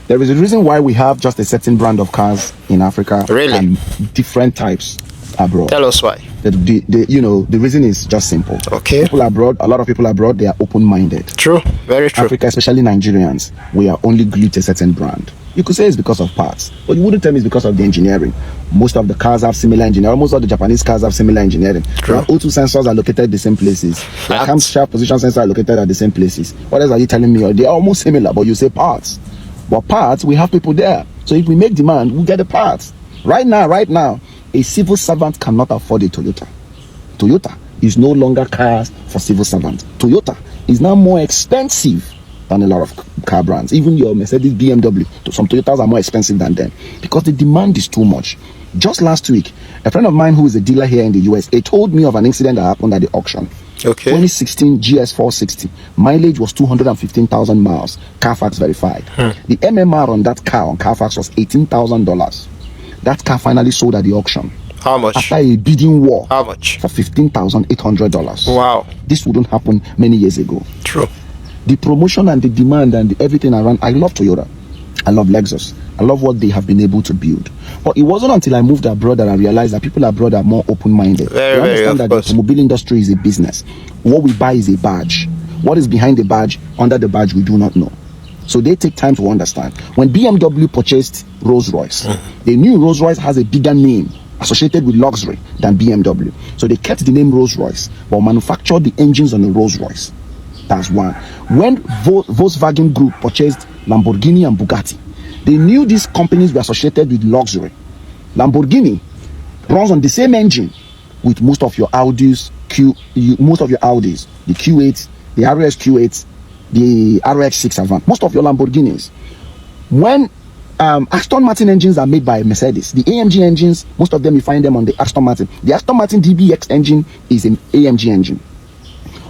There is a reason why we have just a certain brand of cars in Africa and different types abroad. Tell us why. The reason is just simple. Okay. People abroad, a lot of people abroad, they are open-minded. True, very true. Africa, especially Nigerians, we are only glued to a certain brand. You could say it's because of parts, but you wouldn't tell me it's because of the engineering. Most of the cars have similar engineering. Most of the Japanese cars have similar engineering. True. The O2 sensors are located at the same places. The camshaft position sensors are located at the same places. What else are you telling me? They are almost similar, but you say parts. But parts, we have people there. So if we make demand, we get the parts. Right now, a civil servant cannot afford a Toyota. Toyota is no longer cars for civil servants. Toyota is now more expensive than a lot of car brands. Even your Mercedes, BMW, some Toyotas are more expensive than them because the demand is too much. Just last week, a friend of mine who is a dealer here in the US, he told me of an incident that happened at the auction. Okay. 2016 GS460. Mileage was 215,000 miles. Carfax verified. The MMR on that car on Carfax was $18,000. That car finally sold at the auction. How much? After a bidding war. How much? For $15,800. Wow. This wouldn't happen many years ago. True. The promotion and the demand and everything around. I love Toyota. I love Lexus. I love what they have been able to build. But it wasn't until I moved abroad that I realized that people abroad are more open-minded. They understand that the automobile industry is a business. What we buy is a badge. What is behind the badge, under the badge, we do not know. So they take time to understand. When BMW purchased Rolls-Royce, they knew Rolls-Royce has a bigger name associated with luxury than BMW. So they kept the name Rolls-Royce, but manufactured the engines on the Rolls-Royce. That's one. When Volkswagen Group purchased Lamborghini and Bugatti, they knew these companies were associated with luxury. Lamborghini runs on the same engine with most of your Audis, the Q8, the RS Q8, the RX6 Avant, most of your Lamborghinis. When Aston Martin engines are made by Mercedes, the AMG engines, most of them you find them on the Aston Martin. The Aston Martin DBX engine is an AMG engine.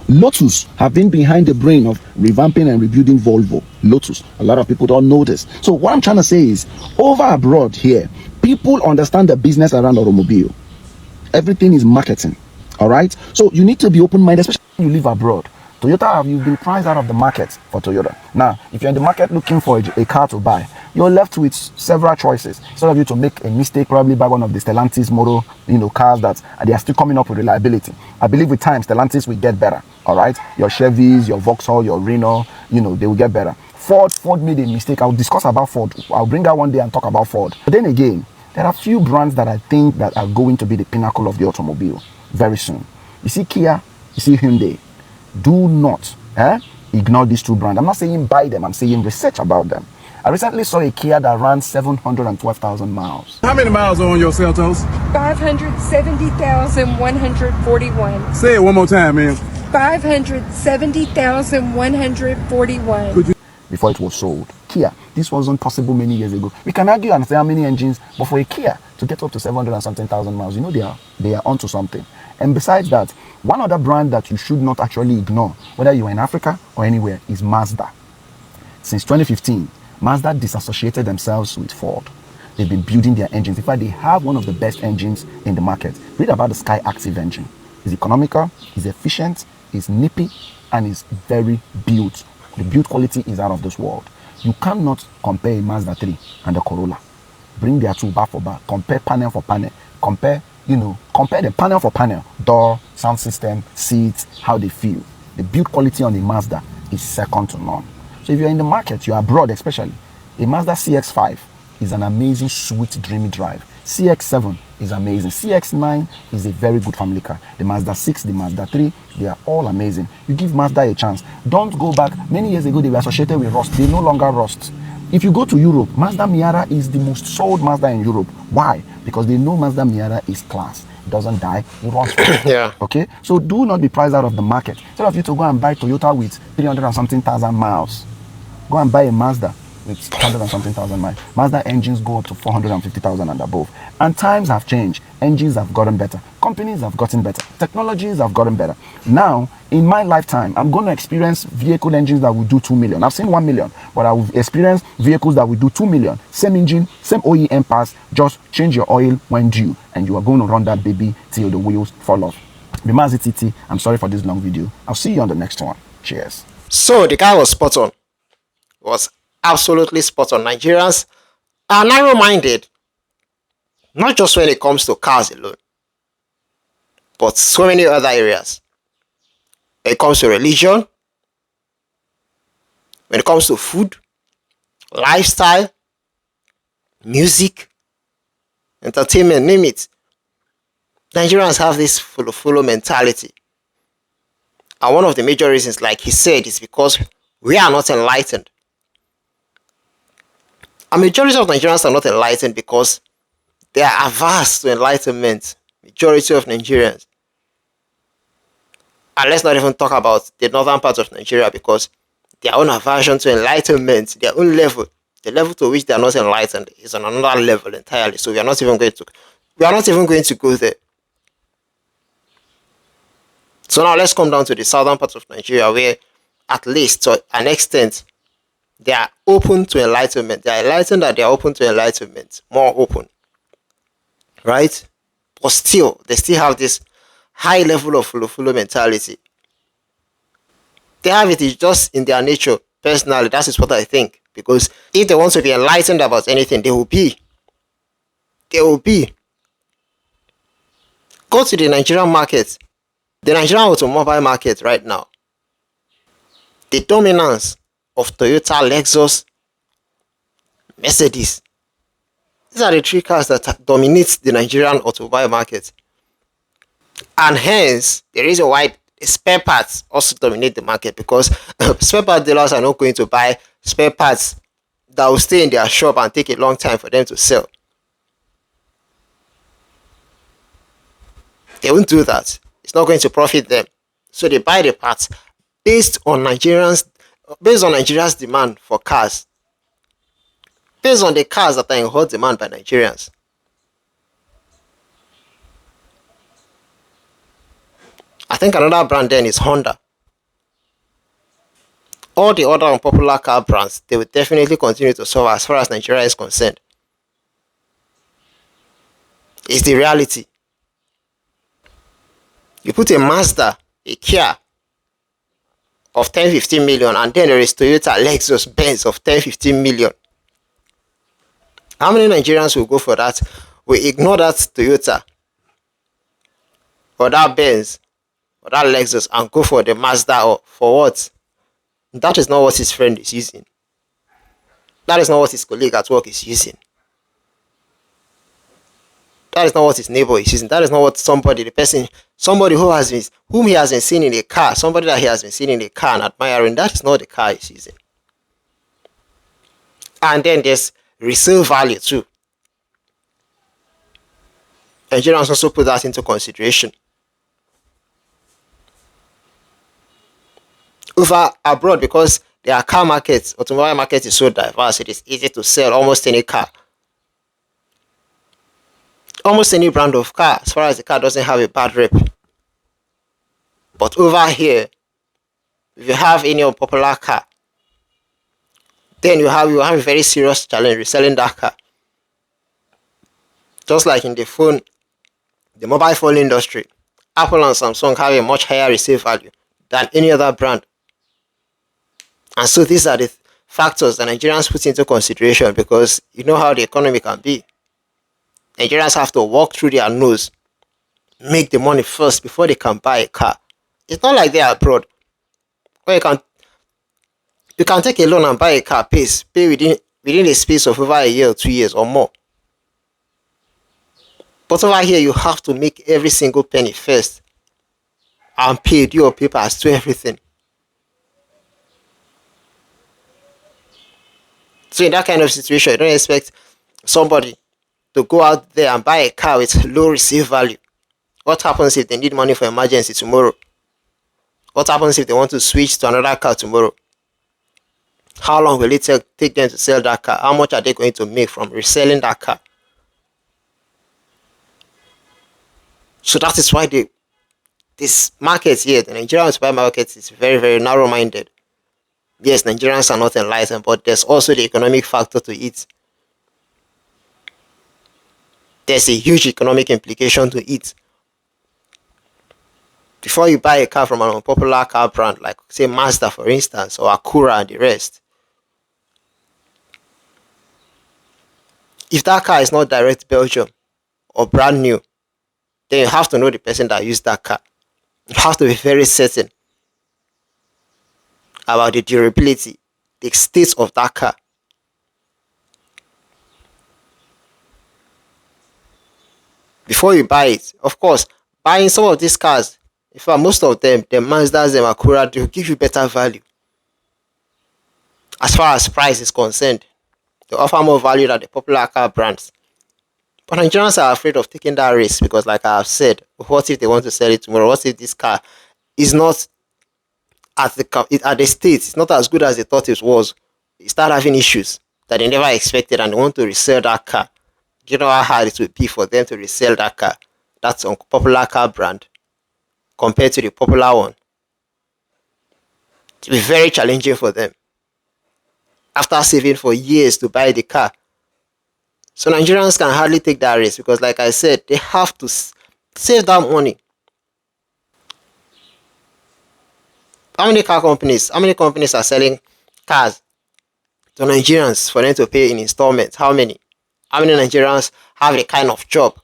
Lotus have been behind the brain of revamping and rebuilding Volvo. Lotus, a lot of people don't know this. So what I'm trying to say is, over abroad here, people understand the business around automobile. Everything is marketing. All right, so you need to be open-minded, especially when you live abroad. Toyota, you've been priced out of the market for Toyota. Now, if you're in the market looking for a car to buy, you're left with several choices. Instead of you to make a mistake, probably buy one of the Stellantis model, cars that they are still coming up with reliability. I believe with time, Stellantis will get better. All right, your Chevys, your Vauxhall, your Renault, they will get better. Ford made a mistake. I'll discuss about Ford. I'll bring out one day and talk about Ford. But then again, there are few brands that I think that are going to be the pinnacle of the automobile very soon. You see Kia, you see Hyundai. Do not ignore these two brands. I'm not saying buy them, I'm saying research about them. I recently saw a Kia that ran 712,000 miles. How many miles are on your Seltos? 570,141. Say it one more time, man. 570,141. Before it was sold. Kia, this wasn't possible many years ago. We can argue and say how many engines, but for a Kia to get up to 700 and something thousand miles, they are onto something. And besides that, one other brand that you should not actually ignore, whether you are in Africa or anywhere, is Mazda. Since 2015, Mazda disassociated themselves with Ford. They've been building their engines. In fact, they have one of the best engines in the market. Read about the Sky Active engine. It's economical, it's efficient, it's nippy, and it's very built. The build quality is out of this world. You cannot compare a Mazda 3 and a Corolla. Bring their two bar for bar. Compare panel for panel. Compare the panel for panel. Door, sound system, seats, how they feel. The build quality on the Mazda is second to none. So if you're in the market, you're abroad especially, a Mazda CX-5 is an amazing, sweet, dreamy drive. CX-7 is amazing. CX-9 is a very good family car. The Mazda 6, the Mazda 3, they are all amazing. You give Mazda a chance. Don't go back. Many years ago, they were associated with rust. They no longer rust. If you go to Europe, Mazda Miata is the most sold Mazda in Europe. Why? Because they know Mazda Miata is class. It doesn't die, it runs fast. Yeah. Okay? So do not be priced out of the market. Instead of you to go and buy Toyota with 300 and something thousand miles, go and buy a Mazda with 100 and something thousand miles. Mazda engines go up to 450,000 and above. And times have changed. Engines have gotten better. Companies have gotten better. Technologies have gotten better. Now, in my lifetime, I'm going to experience vehicle engines that will do 2 million. I've seen 1 million, but I will experience vehicles that will do 2 million. Same engine, same OEM parts, just change your oil when due, and you are going to run that baby till the wheels fall off. Be Mazda TT, I'm sorry for this long video. I'll see you on the next one. Cheers. So the car was spot on. It was absolutely spot on. Nigerians are narrow-minded, not just when it comes to cars alone, but so many other areas. When it comes to religion, when it comes to food, lifestyle, music, entertainment, name it. Nigerians have this follow mentality. And one of the major reasons, like he said, is because we are not enlightened. A majority of Nigerians are not enlightened because they are averse to enlightenment. Majority of Nigerians. And let's not even talk about the northern part of Nigeria, because their own aversion to enlightenment, their own level, the level to which they are not enlightened is on another level entirely. So we are not even going to go there. So now let's come down to the southern part of Nigeria, where at least to an extent they are open to enlightenment. They are enlightened that they are open to enlightenment, more open, right? But still, they still have this high level of follow mentality. They have it, it's just in their nature. Personally, that is what I think. Because if they want to be enlightened about anything, they will be. They will be. Go to the Nigerian market, the Nigerian automobile market right now. The dominance of Toyota, Lexus, Mercedes. These are the three cars that dominate the Nigerian automobile market. And hence, the reason why spare parts also dominate the market, because spare part dealers are not going to buy spare parts that will stay in their shop and take a long time for them to sell. They won't do that. It's not going to profit them. So they buy the parts based on Nigeria's demand for cars. Based on the cars that are in hot demand by Nigerians. I think another brand then is Honda. All the other unpopular car brands, they will definitely continue to suffer as far as Nigeria is concerned. It's the reality. You put a Mazda, a Kia of 10-15 million, and then there is Toyota, Lexus, Benz of 10-15 million. How many Nigerians will go for that? We ignore that Toyota or that Benz or that Lexus and go for the Mazda, or for what? That is not what his friend is using. That is not what his colleague at work is using. That is not what his neighbor is using. That is not what somebody whom he has been seen in a car, somebody that he has been seen in a car and admiring, that is not the car he's using. And then there's resale value too. Nigerians also put that into consideration. Over abroad, because their car market, automobile market is so diverse, it is easy to sell almost any car. Almost any brand of car, as far as the car doesn't have a bad rep. But over here, if you have any unpopular car, then you have a very serious challenge reselling that car. Just like in the mobile phone industry, Apple and Samsung have a much higher resale value than any other brand. And so these are the factors that Nigerians put into consideration, because you know how the economy can be. Nigerians have to walk through their nose, make the money first before they can buy a car. It's not like they are abroad, where you can take a loan and buy a car, pay within a space of over a year or 2 years or more. But over here, you have to make every single penny first and pay your papers to everything. So in that kind of situation, you don't expect somebody to go out there and buy a car with low resale value. What happens if they need money for emergency tomorrow? What happens if they want to switch to another car tomorrow? How long will it take them to sell that car? How much are they going to make from reselling that car? So that is why this market here, the Nigerian automobile market, is very, very narrow-minded. Yes, Nigerians are not enlightened, but there's also the economic factor to it. There's a huge economic implication to it. Before you buy a car from an unpopular car brand, like say Mazda for instance, or Acura and the rest, If that car is not direct Belgium or brand new, then you have to know the person that used that car. You have to be very certain about the durability, the state of that car. Before you buy it, of course, buying some of these cars, in fact, most of them, the Mazdas, the Acura, they will give you better value. As far as price is concerned, they offer more value than the popular car brands. But Nigerians are afraid of taking that risk because, like I have said, what if they want to sell it tomorrow? What if this car is not at the state, it's not as good as they thought it was? They start having issues that they never expected and they want to resell that car. Do you know how hard it would be for them to resell that car? That's a popular car brand compared to the popular one. It will be very challenging for them after saving for years to buy the car. So Nigerians can hardly take that risk because, like I said, they have to save that money. How many companies are selling cars to Nigerians for them to pay in installments? How many? How many Nigerians have the kind of job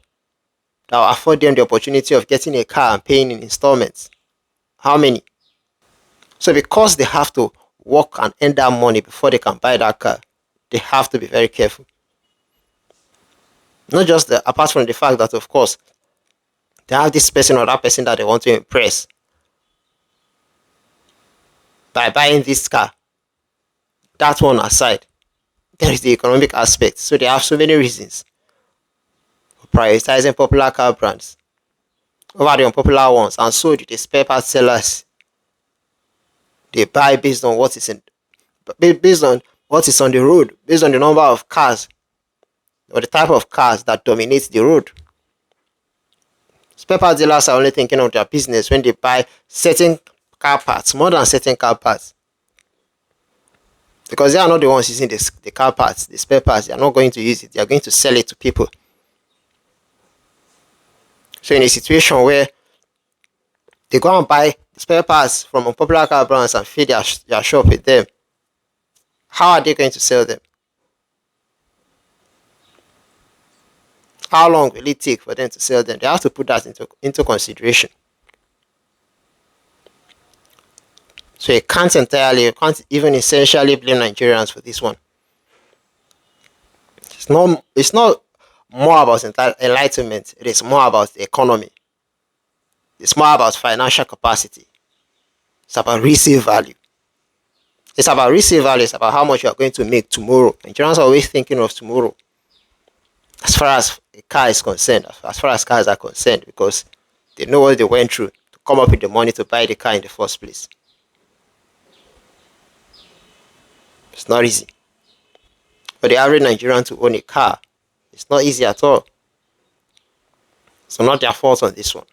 that will afford them the opportunity of getting a car and paying in installments? How many? So because they have to work and earn that money before they can buy that car, they have to be very careful. Not just apart from the fact that, of course, they have this person or that person that they want to impress by buying this car. That one aside, there is the economic aspect. So they have so many reasons for prioritizing popular car brands over the unpopular ones, and so do the spare part sellers. They buy based on what is on the road, based on the number of cars or the type of cars that dominate the road. Spare part dealers are only thinking of their business when they buy certain car parts, more than certain car parts. Because they are not the ones using the car parts, the spare parts. They are not going to use it. They are going to sell it to people. So in a situation where they go and buy spare parts from unpopular car brands and fill their shop with them, how are they going to sell them? How long will it take for them to sell them? They have to put that into consideration. So you can't even essentially blame Nigerians for this one. It's not more about enlightenment. It is more about the economy. It's more about financial capacity. It's about resale value. It's about resale value. It's about how much you are going to make tomorrow. Nigerians are always thinking of tomorrow, as far as a car is concerned, as far as cars are concerned, because they know what they went through to come up with the money to buy the car in the first place. It's not easy. For the average Nigerian to own a car, it's not easy at all. So not their fault on this one.